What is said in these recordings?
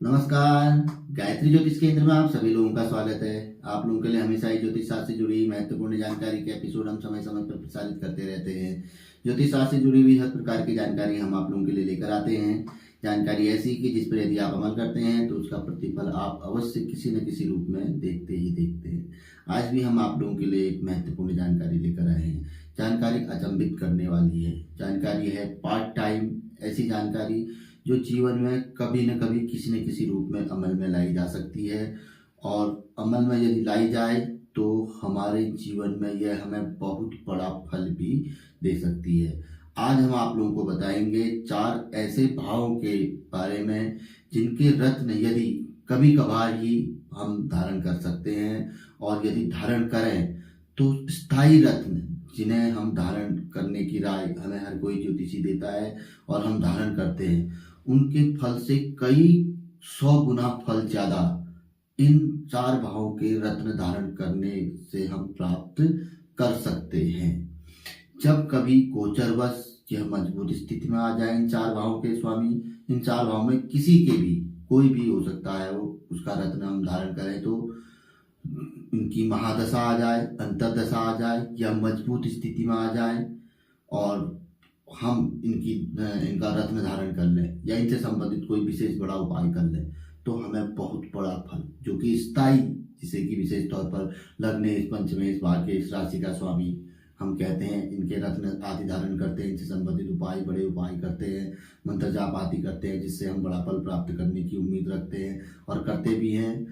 नमस्कार। गायत्री ज्योतिष केंद्र में आप सभी लोगों का स्वागत है। आप लोगों के लिए हमेशा ही ज्योतिष शास्त्र से जुड़ी महत्वपूर्ण जानकारी के एपिसोड हम समय समय पर प्रसारित करते रहते हैं। ज्योतिष शास्त्र से जुड़ी हुई हर प्रकार की जानकारी हम आप लोगों के लिए लेकर आते हैं। जानकारी ऐसी कि जिस पर यदि आप अमल करते हैं तो उसका प्रतिफल आप अवश्य किसी न किसी रूप में देखते ही देखते हैं। आज भी हम आप लोगों के लिए एक महत्वपूर्ण जानकारी लेकर आए हैं। जानकारी अचंभित करने वाली है। जानकारी है पार्ट टाइम, ऐसी जानकारी जो जीवन में कभी न कभी किसी न किसी रूप में अमल में लाई जा सकती है, और अमल में यदि लाई जाए तो हमारे जीवन में यह हमें बहुत बड़ा फल भी दे सकती है। आज हम आप लोगों को बताएंगे 4 ऐसे भावों के बारे में जिनके रत्न यदि कभी कभार ही हम धारण कर सकते हैं, और यदि धारण करें तो स्थायी रत्न जिन्हें हम धारण करने की राय हमें हर कोई ज्योतिषी देता है और हम धारण करते हैं, उनके फल से कई 100 गुना फल ज्यादा इन 4 भावों के रत्न धारण करने से हम प्राप्त कर सकते हैं। जब कभी गोचरवश यह मजबूत स्थिति में आ जाए इन 4 भावों के स्वामी, इन 4 भावों में किसी के भी, कोई भी हो सकता है, वो उसका रत्न हम धारण करें तो इनकी महादशा आ जाए, अंतरदशा आ जाए या मजबूत स्थिति में आ जाए, और हम इनका रत्न धारण कर लें या इनसे संबंधित कोई विशेष बड़ा उपाय कर लें तो हमें बहुत बड़ा फल जो कि स्थायी, जिसे कि विशेष तौर पर लग्नेश, पंचमेश, भाग्येश, राशि का स्वामी हम कहते हैं, इनके रत्न आदि धारण करते हैं, इनसे संबंधित उपाय, बड़े उपाय करते हैं, मंत्र जाप आदि करते हैं, जिससे हम बड़ा फल प्राप्त करने की उम्मीद रखते हैं और करते भी हैं।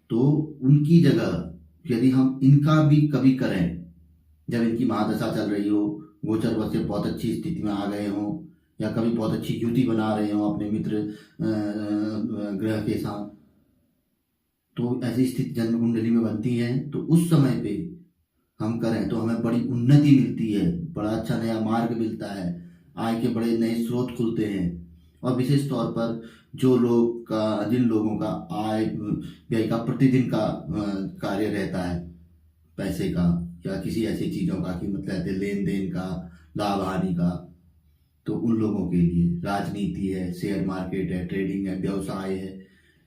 तो उनकी जगह यदि हम इनका भी कभी करें, जब इनकी महादशा चल रही हो, गोचर वश से बहुत अच्छी स्थिति में आ गए हों, या कभी बहुत अच्छी युति बना रहे हों अपने मित्र ग्रह के साथ, तो ऐसी स्थिति जन्म कुंडली में बनती है। तो उस समय पे हम करें तो हमें बड़ी उन्नति मिलती है, बड़ा अच्छा नया मार्ग मिलता है, आय के बड़े नए स्रोत खुलते हैं। और विशेष तौर पर जिन लोगों का आय व्यय का प्रतिदिन का कार्य रहता है, पैसे का या किसी ऐसी चीज़ों का कि मतलब लेन देन का, लाभ हानि का, तो उन लोगों के लिए, राजनीति है, शेयर मार्केट है, ट्रेडिंग है, व्यवसाय है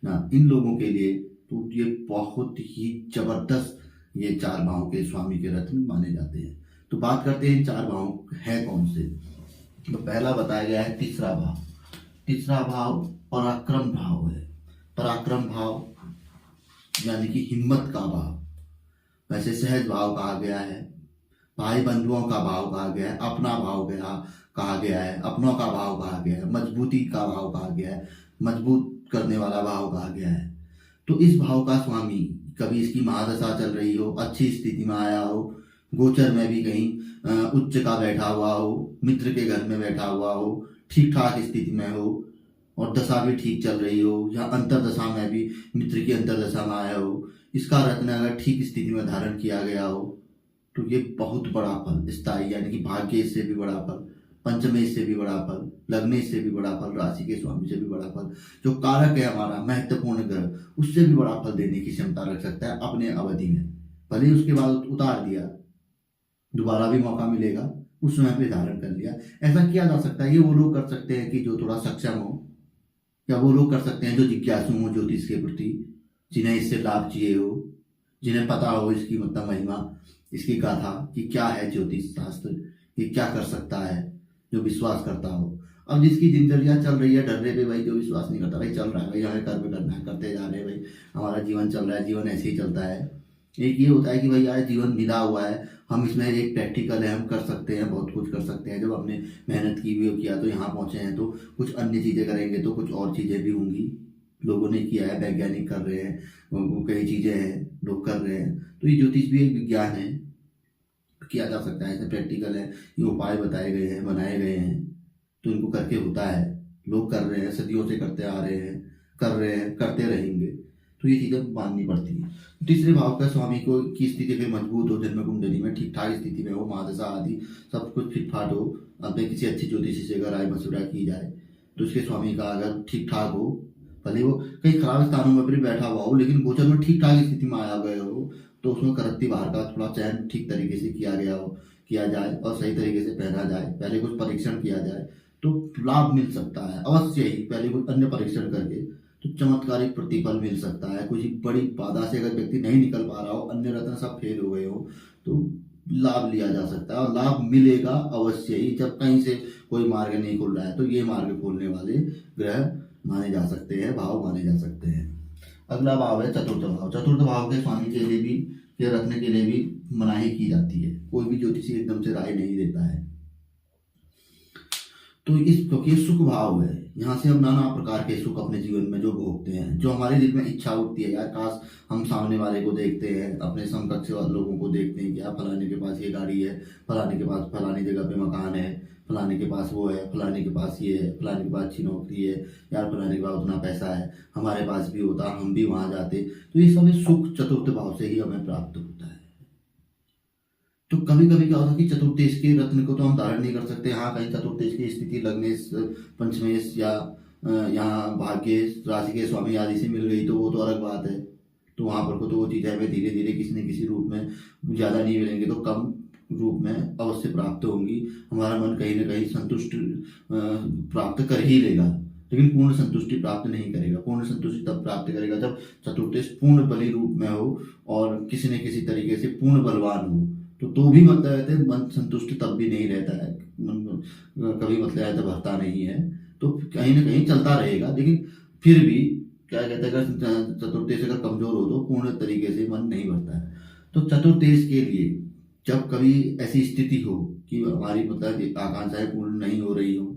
ना, इन लोगों के लिए तो ये बहुत ही जबरदस्त ये 4 भावों के स्वामी के रत्न माने जाते हैं। तो बात करते हैं 4 भाव है कौन से। तो पहला बताया गया है तीसरा भाव। तीसरा भाव पराक्रम भाव है। पराक्रम भाव यानी कि हिम्मत का भाव, वैसे सहज भाव कहा गया है, भाई बंधुओं का भाव कहा गया है, अपना भाव कहा गया है, अपनों का भाव कहा गया है, मजबूती का भाव कहा गया है, मजबूत करने वाला भाव कहा गया है। तो इस भाव का स्वामी कभी इसकी महादशा चल रही हो, अच्छी स्थिति में आया हो, गोचर में भी कहीं उच्च का बैठा हुआ हो, मित्र के घर में बैठा हुआ हो, ठीक ठाक स्थिति में हो, और दशा भी ठीक चल रही हो, या अंतरदशा में भी मित्र की अंतरदशा में आया हो, इसका रत्न अगर ठीक स्थिति में धारण किया गया हो तो ये बहुत बड़ा फल, स्थायी यानी कि भाग्य से भी बड़ा फल, पंचमेश से भी बड़ा फल, लग्नेश से भी बड़ा फल, राशि के स्वामी से भी बड़ा फल, जो कारक है हमारा महत्वपूर्ण ग्रह, उससे भी बड़ा फल देने की क्षमता रख सकता है अपने अवधि में। भले ही उसके बाद उतार दिया, दोबारा भी मौका मिलेगा, उस समय पे धारण कर लिया, ऐसा किया जा सकता है। ये वो लोग कर सकते हैं कि जो थोड़ा सक्षम हो, या वो लोग कर सकते हैं जो जिज्ञासु हो ज्योतिष के प्रति, जिन्हें इससे लाभ चाहिए हो, जिन्हें पता हो इसकी मतलब महिमा, इसकी गाथा कि क्या है ज्योतिष शास्त्र, ये क्या कर सकता है, जो विश्वास करता हो। अब जिसकी दिनचर्या चल रही है डरने पे, भाई जो विश्वास नहीं करता, भाई चल रहा है, भाई हमें कर्म करना है, करते जा रहे हैं, भाई हमारा जीवन चल रहा है, जीवन ऐसे ही चलता है। एक ये होता है कि भाई यार जीवन मिला हुआ है, हम इसमें एक प्रैक्टिकल है, हम कर सकते हैं, बहुत कुछ कर सकते हैं, जब हमने मेहनत की भी किया तो यहाँ पहुँचे हैं, तो कुछ अन्य चीज़ें करेंगे तो कुछ और चीज़ें भी होंगी। लोगों ने किया है, वैज्ञानिक कर रहे हैं, कई चीज़ें हैं लोग कर रहे हैं, तो ये ज्योतिष भी एक विज्ञान है, किया जा सकता है, ऐसे प्रैक्टिकल है, ये उपाय बताए गए हैं, बनाए गए हैं, तो इनको करके होता है, लोग कर रहे हैं, सदियों से करते आ रहे हैं, कर रहे हैं, करते रहेंगे, तो ये चीज़ें माननी पड़ती है। तीसरे भाव का स्वामी को की स्थिति अगर मजबूत हो, जन्म कुंडली में ठीक ठाक स्थिति में हो, महादशा आदि सब कुछ ठीक ठाक हो, अपने किसी अच्छी ज्योतिषी से अगर राय मशुरा की जाए तो उसके स्वामी का अगर ठीक ठाक हो, भले वो कहीं खराब स्थानों में भी बैठा हुआ हो, लेकिन गोचर में ठीक ठाक स्थिति में आया गया हो, तो उसमें करत्ती बाहर का थोड़ा चयन ठीक तरीके से किया जाए और सही तरीके से पहना जाए, पहले कुछ परीक्षण किया जाए तो लाभ मिल सकता है अवश्य ही। पहले कुछ अन्य परीक्षण करके तो चमत्कारिक प्रतिफल मिल सकता है। कुछ बड़ी बाधा से अगर व्यक्ति नहीं निकल पा रहा हो, अन्य रत्न सब फेल हो गए हो, तो लाभ लिया जा सकता है और लाभ मिलेगा अवश्य ही। जब कहीं से कोई मार्ग नहीं खुल रहा है तो ये मार्ग खोलने वाले ग्रह माने जा सकते हैं, भाव माने जा सकते हैं। अगला भाव है चतुर्थ भाव। चतुर्थ भाव के स्वामी के लिए भी, के रत्न के लिए भी मनाही की जाती है। कोई भी ज्योतिषी एकदम से राय नहीं देता है। तो इस क्योंकि सुख भाव है, यहाँ से हम नाना प्रकार के सुख अपने जीवन में जो भोगते हैं, जो हमारे दिल में इच्छा उठती है, यार काश हम सामने वाले को देखते हैं, अपने समकक्ष वाले लोगों को देखते हैं कि यार फलाने के पास ये गाड़ी है, फलाने के पास फलानी जगह पे मकान है, फलाने के पास वो है, फलाने के पास ये है, फलाने के पास अच्छी नौकरी है, यार फलाने के पास उतना पैसा है, हमारे पास भी होता, हम भी वहां जाते। तो ये सब सुख चतुर्थ भाव से ही हमें प्राप्त होता है। तो कभी कभी क्या होता है कि चतुर्देश के रत्न को तो हम धारण नहीं कर सकते। हाँ, कहीं चतुर्देश की स्थिति लग्नेश, पंचमेश या यहाँ भाग्य राशि के स्वामी आदि से मिल गई तो वो तो अलग बात है। तो वहां पर को तो वो चीजें हमें धीरे धीरे किसी न किसी रूप में, ज्यादा नहीं मिलेंगे तो कम रूप में अवश्य प्राप्त होंगी। हमारा मन कहीं ना कहीं संतुष्ट प्राप्त कर ही लेगा, लेकिन पूर्ण संतुष्टि प्राप्त नहीं करेगा। पूर्ण संतुष्टि तब प्राप्त करेगा जब चतुर्देश पूर्ण बली रूप में हो और किसी न किसी तरीके से पूर्ण बलवान हो। तो भी मतलब रहते हैं, मन संतुष्ट तब भी नहीं रहता है, मन कभी मतलब रहता भरता नहीं है। तो कहीं ना कहीं चलता रहेगा, लेकिन फिर भी क्या कहते हैं, अगर चतुर्देश अगर कमजोर हो तो पूर्ण तरीके से मन नहीं भरता है। तो चतुर्देश के लिए जब कभी ऐसी स्थिति हो कि हमारी मतलब आकांक्षाएं पूर्ण नहीं हो रही हो,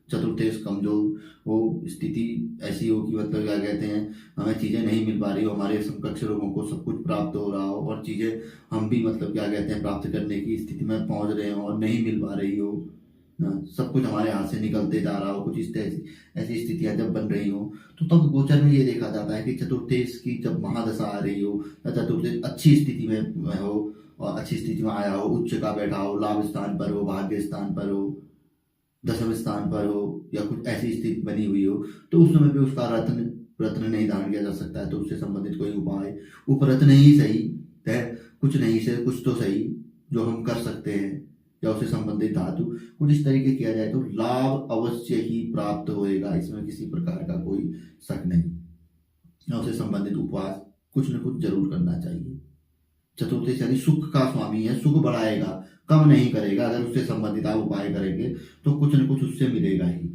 चतुर्देश कमजोर हो, स्थिति ऐसी हो कि मतलब क्या कहते हैं, हमें चीजें नहीं मिल पा रही हो, हमारे समकक्ष लोगों को सब कुछ प्राप्त हो रहा हो और चीजें हम भी मतलब क्या कहते हैं प्राप्त करने की स्थिति में पहुंच रहे हो और नहीं मिल पा रही हो, सब कुछ हमारे हाथ से निकलते जा रहा हो, कुछ इस ऐसी स्थितियां जब बन रही हो, तो तब गोचर में ये देखा जाता है कि चतुर्देश की जब महादशा आ रही हो या चतुर्देश अच्छी स्थिति में हो और अच्छी स्थिति में आया हो, उच्च का बैठा हो, लाभ स्थान पर हो, भाग्य स्थान पर हो, दसवें स्थान पर हो या कुछ ऐसी स्थिति बनी हुई हो, तो उस समय पे उसका रत्न नहीं धारण किया जा सकता है। तो उससे संबंधित कोई उपाय, उपरत्न ही सही है, कुछ नहीं से कुछ तो सही जो हम कर सकते हैं, या उससे संबंधित धातु कुछ इस तरीके किया जाए तो लाभ अवश्य ही प्राप्त होएगा, इसमें किसी प्रकार का कोई शक नहीं। या उससे संबंधित उपवास कुछ न कुछ जरूर करना चाहिए। चतुर्दश यानी सुख का स्वामी है, सुख बढ़ाएगा, कम नहीं करेगा। अगर उससे संबंधित आप उपाय करेंगे तो कुछ न कुछ उससे मिलेगा ही।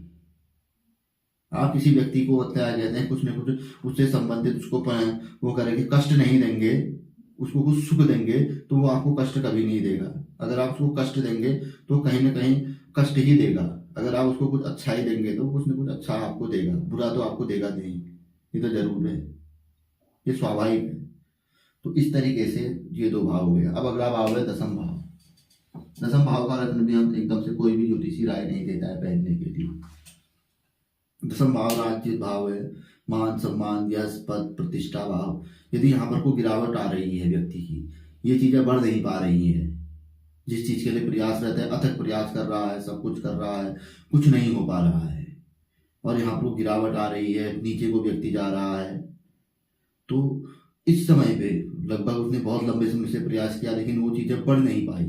आप किसी व्यक्ति को कहते हैं कुछ न कुछ उससे संबंधित उसको वो करेंगे, कष्ट नहीं देंगे, उसको कुछ सुख देंगे तो वो आपको कष्ट कभी नहीं देगा। अगर आप उसको कष्ट देंगे तो कहीं ना कहीं कष्ट ही देगा। अगर आप उसको कुछ अच्छाई देंगे तो कुछ न कुछ अच्छा आपको देगा, बुरा तो आपको देगा नहीं, ये तो जरूर है, ये स्वाभाविक है। तो इस तरीके से ये दो भाव हो गया। अब अगला भाव है दसम भाव। दसम भाव का रत्न भी हम एकदम से कोई भी ज्योतिषी राय नहीं देता है पहनने के लिए। दसम भाव राजजित भाव है, मान सम्मान यश पद प्रतिष्ठा भाव। यदि यहाँ पर कोई गिरावट आ रही है व्यक्ति की, ये चीजें बढ़ नहीं पा रही है, जिस चीज के लिए प्रयास रहता है, अथक प्रयास कर रहा है, सब कुछ कर रहा है, कुछ नहीं हो पा रहा है, और यहाँ पर गिरावट आ रही है, नीचे को व्यक्ति जा रहा है, तो इस समय पे लगभग उसने बहुत लंबे समय से प्रयास किया लेकिन वो चीजें बढ़ नहीं पाई।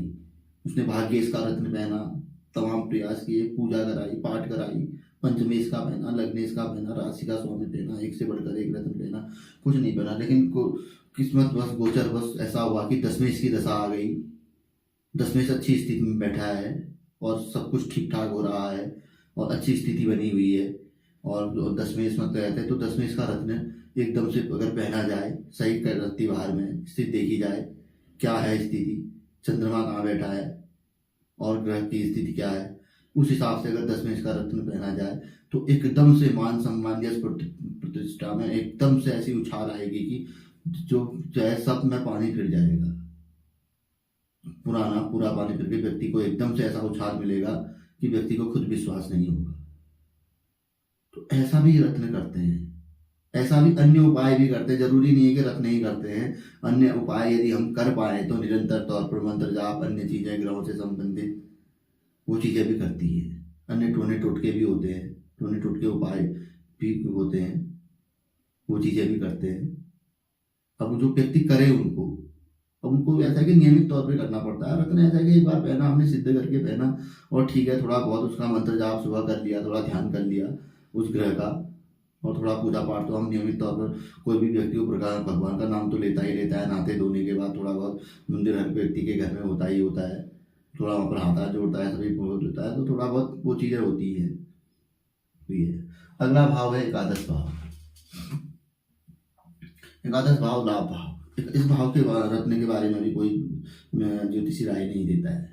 उसने भाग्येश का रत्न पहना, तमाम प्रयास किए, पूजा कराई, पाठ कराई, पंचमेश का पहना, लग्नेश का पहना, राशि का स्वामी पहना, एक से बढ़कर एक रत्न पहना, कुछ नहीं पहना। लेकिन किस्मत बस गोचर बस ऐसा हुआ कि दसमेश की दशा आ गई। दसमेश अच्छी स्थिति में बैठा है और सब कुछ ठीक ठाक हो रहा है और अच्छी स्थिति बनी हुई है। और दसमेश मतलब रहते हैं तो दसमेश का रत्न एकदम से अगर पहना जाए, सही कर रत्ती बाहर में स्थिति देखी जाए, क्या है स्थिति, चंद्रमा कहाँ बैठा है और ग्रह की स्थिति क्या है, उस हिसाब से अगर दसमेश का रत्न पहना जाए तो एकदम से मान सम्मान या प्रतिष्ठा में एकदम से ऐसी उछाल आएगी कि जो चाहे सब में पानी फिर जाएगा, पुराना पूरा पानी फिर के व्यक्ति को एकदम से ऐसा उछाल मिलेगा कि व्यक्ति को खुद विश्वास नहीं होगा। तो ऐसा भी रत्न करते हैं, ऐसा भी अन्य उपाय भी करते हैं। जरूरी नहीं है कि रत्न ही करते हैं, अन्य उपाय यदि हम कर पाए तो निरंतर तौर पर मंत्र जाप, अन्य चीजें ग्रहों से संबंधित वो चीजें भी करती है। अन्य टोने टोटके भी होते हैं, टोने टोटके उपाय भी होते हैं, वो चीजें भी करते हैं। अब जो व्यक्ति करे उनको ऐसा है कि नियमित तौर पे करना पड़ता है। रत्न ऐसा है कि एक बार पहना हमने सिद्ध करके पहना और ठीक है, थोड़ा बहुत उसका मंत्र जाप सुबह कर लिया, थोड़ा ध्यान कर लिया उस ग्रह का, और थोड़ा पूजा पाठ तो हम नियमित तौर पर कोई भी व्यक्ति को प्रकार भगवान का नाम तो लेता ही लेता है। नहाते धोने के बाद थोड़ा बहुत मंदिर हर व्यक्ति के घर में होता ही होता है, थोड़ा वहाँ पर हाथ जोड़ता है, सभी पूजा होता है, तो थोड़ा बहुत वो चीज़ें होती है। तो ये अगला भाव है एकादश भाव। एकादश भाव लाभ भाव। इस भाव के रत्न के बारे में भी कोई ज्योतिषी राय नहीं देता है।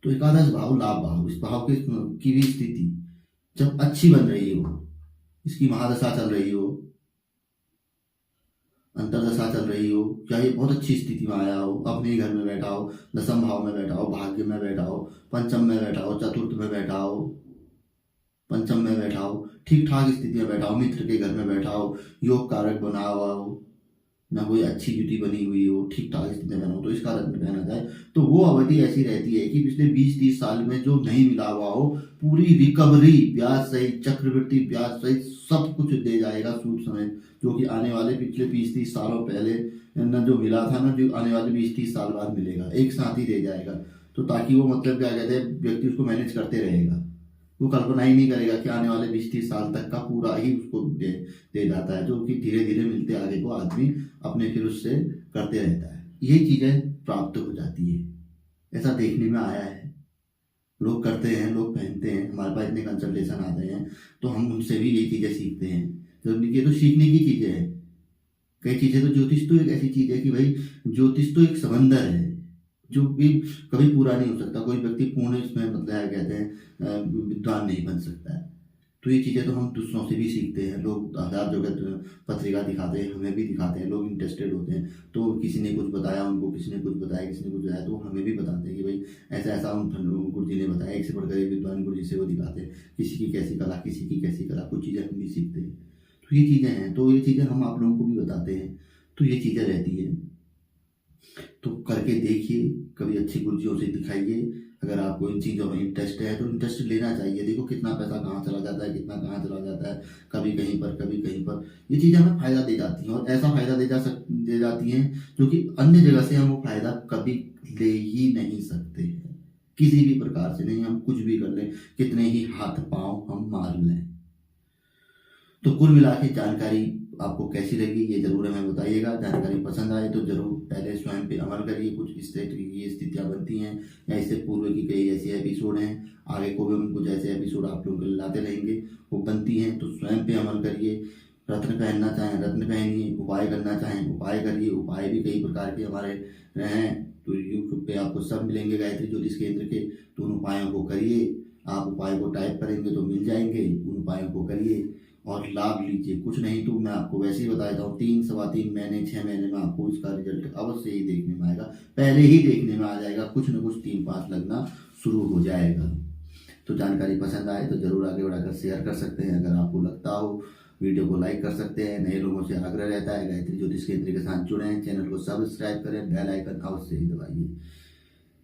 तो एकादश भाव लाभ भाव, इस भाव की भी स्थिति जब अच्छी बन रही हो, इसकी महादशा चल रही हो, अंतरदशा चल रही हो, या ये बहुत अच्छी स्थिति में आया हो, अपने ही घर में बैठा हो, दसम भाव में बैठा हो, भाग्य में बैठा हो, पंचम में बैठा हो, चतुर्थ में बैठा हो, पंचम में बैठा हो, ठीक ठाक स्थिति में बैठा हो, मित्र के घर में बैठा हो, योग कारक बना हुआ हो, ना कोई अच्छी युति बनी हुई हो, ठीक ठाक स्थिति में बना हो, तो इसका रत्न पहना जाए तो वो अवधि ऐसी रहती है कि पिछले 20-30 साल में जो नहीं मिला हुआ हो, पूरी रिकवरी ब्याज सहित, चक्रवृद्धि ब्याज सहित सब कुछ दे जाएगा सूद समेत, जो कि आने वाले पिछले 20-30 सालों पहले न जो मिला था ना, जो आने वाले 20-30 साल बाद मिलेगा, एक साथ ही दे जाएगा। तो ताकि वो मतलब क्या कहते हैं, व्यक्ति उसको मैनेज करते रहेगा, वो कल्पना ही नहीं करेगा कि आने वाले 20-30 साल तक का पूरा ही उसको दे जाता है, जो कि धीरे धीरे मिलते आगे को आदमी अपने फिर उससे करते रहता है। यही चीज़ें प्राप्त हो जाती है, ऐसा देखने में आया है। लोग करते हैं, लोग पहनते हैं, हमारे पास इतने कंसल्टेशन आते हैं तो हम उनसे भी यही चीज़ें सीखते हैं। तो ये तो सीखने की चीज़ें हैं। कई चीज़ें तो ज्योतिष तो एक ऐसी चीज़ है कि भाई ज्योतिष तो एक समंदर है जो कि कभी पूरा नहीं हो सकता। कोई व्यक्ति पूर्ण इसमें मतलब कहते हैं विद्वान नहीं बन सकता है। तो ये चीज़ें तो हम दूसरों से भी सीखते हैं। लोग आधार जगत पत्रिका दिखाते हैं, हमें भी दिखाते हैं, लोग इंटरेस्टेड होते हैं, तो किसी ने कुछ बताया उनको, किसी ने कुछ बताया, किसी ने कुछ बताया, तो हमें भी बताते हैं कि भाई ऐसा ऐसा उन गुरु जी ने बताया। एक से बढ़कर एक विद्वान गुरु जी से वो दिखाते हैं, किसी की कैसी कला, किसी की कैसी कला, कुछ चीज़ें हम भी सीखते हैं। तो ये चीज़ें हैं, तो ये चीज़ें हम आप लोगों को भी बताते हैं। तो ये चीज़ें रहती है, तो करके देखिए, कभी अच्छी गुरुजियों से दिखाइए। अगर आपको इन चीज़ों में इंटरेस्ट है तो इंटरेस्ट लेना चाहिए। देखो कितना पैसा कहाँ चला जाता है, कितना कहाँ चला जाता है, कभी कहीं पर, कभी कहीं पर। ये चीज़ें हमें फ़ायदा दे जाती हैं, और ऐसा फ़ायदा दे जाती हैं जो कि अन्य जगह से हम वो फ़ायदा कभी ले ही नहीं सकते हैं, किसी भी प्रकार से नहीं। हम कुछ भी कर लें, कितने ही हाथ पाँव हम मार लें। तो कुल मिला के जानकारी आपको कैसी लगी ये जरूर हमें बताइएगा। जानकारी पसंद आए तो जरूर पहले स्वयं पे अमल करिए। कुछ इस तरह की स्थितियाँ बनती हैं, या इससे पूर्व की कई ऐसे एपिसोड हैं, आगे को भी हम कुछ ऐसे एपिसोड आप लोगों को लाते रहेंगे, वो बनती हैं। तो स्वयं पे अमल करिए। रत्न पहनना चाहें रत्न पहनिए, उपाय करना चाहें उपाय करिए। उपाय भी कई प्रकार के हमारे हैं, तो यूट्यूब पे आपको सब मिलेंगे गायत्री ज्योतिष केंद्र के। तो उन उपायों को करिए। आप उपाय को टाइप करेंगे तो मिल जाएंगे, उन उपायों को करिए और लाभ लीजिए। कुछ नहीं तो मैं आपको वैसे ही बता देता हूँ, 3, सवा 3 महीने, 6 महीने में आपको इसका रिजल्ट अवश्य ही देखने में आएगा। पहले ही देखने में आ जाएगा, कुछ न कुछ 3-5 लगना शुरू हो जाएगा। तो जानकारी पसंद आए तो जरूर आगे बढ़ाकर शेयर कर सकते हैं। अगर आपको लगता हो, वीडियो को लाइक कर सकते हैं। नए लोगों से आग्रह रहता है गायत्री ज्योतिष केंद्र के साथ जुड़ें, चैनल को सब्सक्राइब करें, बेल आइकन अवश्य ही दबाइए।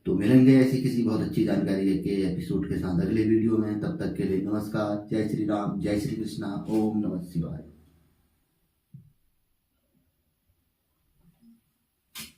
तो मिलेंगे ऐसी किसी बहुत अच्छी जानकारी के एपिसोड के साथ अगले वीडियो में। तब तक के लिए नमस्कार। जय श्री राम, जय श्री कृष्णा, ओम नमः शिवाय।